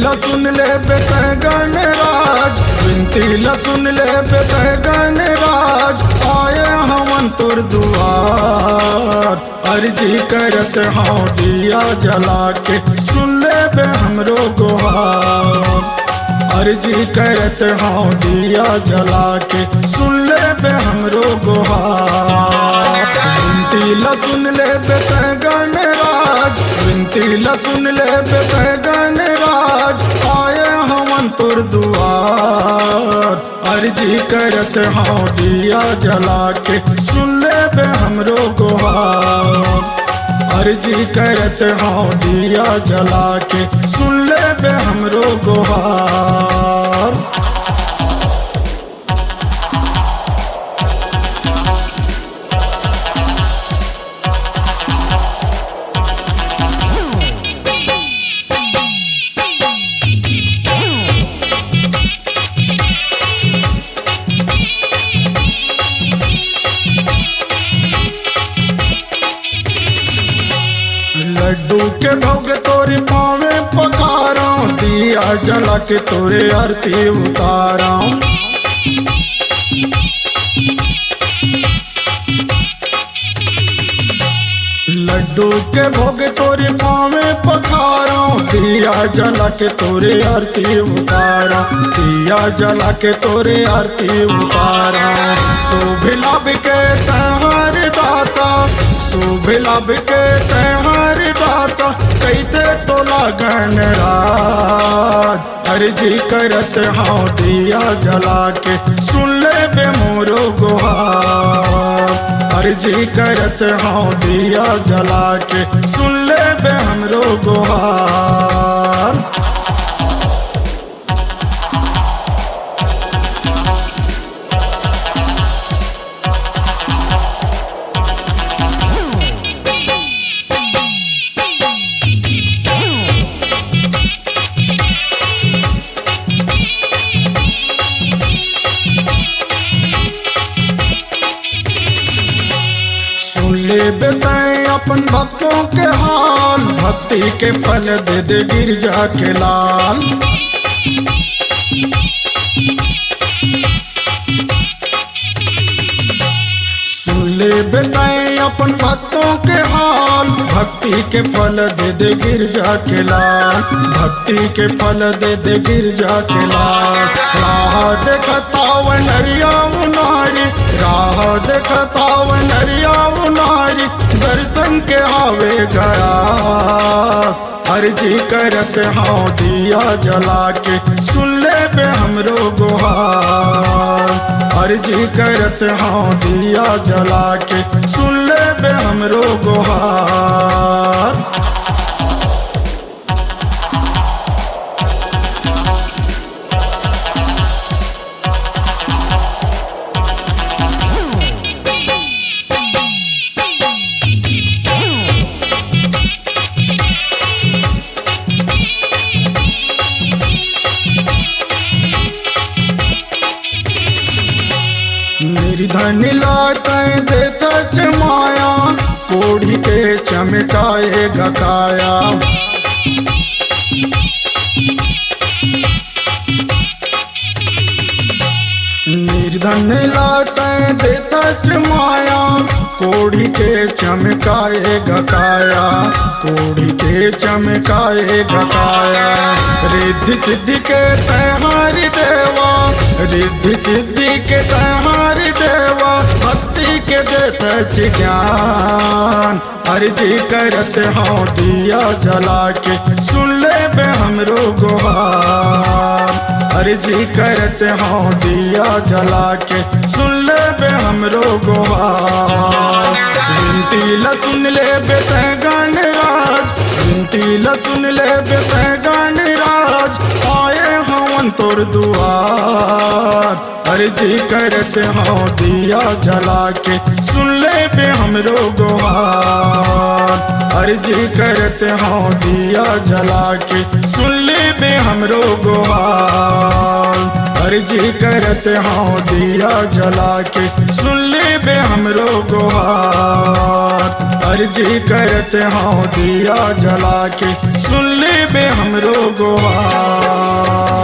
ला सुन ले बेटे गणराज, विनती ला सुन ले बेटे गणराज, आए हमन तोर दुआर। अर्जी करत हाँ दिया जला के, सुन ले बे हमरो गुहार। अर्जी करत हाँ दिया जला के, सुन ले बे हमरो गुहार। विनती ला सुन ले बेटे गणराज, विनती ला सुन ले बेटे गणराज, आए हमन तोर दुआर। अर्जी करत हाँ दिया जला के, सुन ले बे हमरो गुहार। अर्जी करत हाँ दिया जला के, सुन ले बे हमरो गुहार। लड्डू के भोग तोरे पावे पखारा, दिया जला के तोरे आरती उतारा। लड्डू के भोग तोरे पावे पखारा, दिया जला के तोरे आरती उतारा। दिया जला के तोरे आरती उतारा। शोभ लाभ के तहार दाता, शोभ लाभ के तहार दाता, कैते तोला गणराज। अर्जी करत हाँ दिया जला के, सुन ले बे मोरो गुहार। अर्जी करत हाँ दिया जला के, सुन ले बे हमरो गुहार। ले बेटे अपन भक्तों के हाल, भक्ति के फल दे दे गिरजा के लाल। सुन ले बेटे अपन भक्तों के हाल, भक्ति के फल दे दे गिरजा के लाल। भक्ति के फल दे दे गिरजा के लाल। राह देखता व नरिया उनारी, राह देखता व नरिया उनारी, दर्शन के आवे गया। अर्जी करत हाँ दिया जला के, सुन ले बे हमरो गुहार। अर्जी करत हाँ दिया जला के, सुन ले बे हमरो गुहार। निर्धन लाते दे सच माया, कोढ़ी के चमकाए गकाया। निर्धन लाते दे सच माया, कोढ़ी के चमकाए गकाया। कोढ़ी के चमकाए गकाया। रिद्धि सिद्धि के तहार देवा, रिद्धि सिद्धि के तहार देवा, भक्ति के देत ज्ञान। अर्जी करत हाँ दिया जला के, सुन ले बे हमरो गुहार। अर्जी करत हाँ दिया जला के, सुन ले बे हमरो गुहार। विनती ला सुन ले बेटे गणराज, विनती ला सुन ले बेटे गणराज, आए हमन तोर दुआर। अर्जी करत हाँ दिया जला के, सुन ले बे हमरो गुहार। अर्जी करत हाँ दिया जला के, सुन ले बे हमरो गुहार। अर्जी करत हाँ दिया जला के, सुन ले बे हमरो गुहार। अर्जी करत हाँ दिया जला के सुन ले बे हमरो गुहार।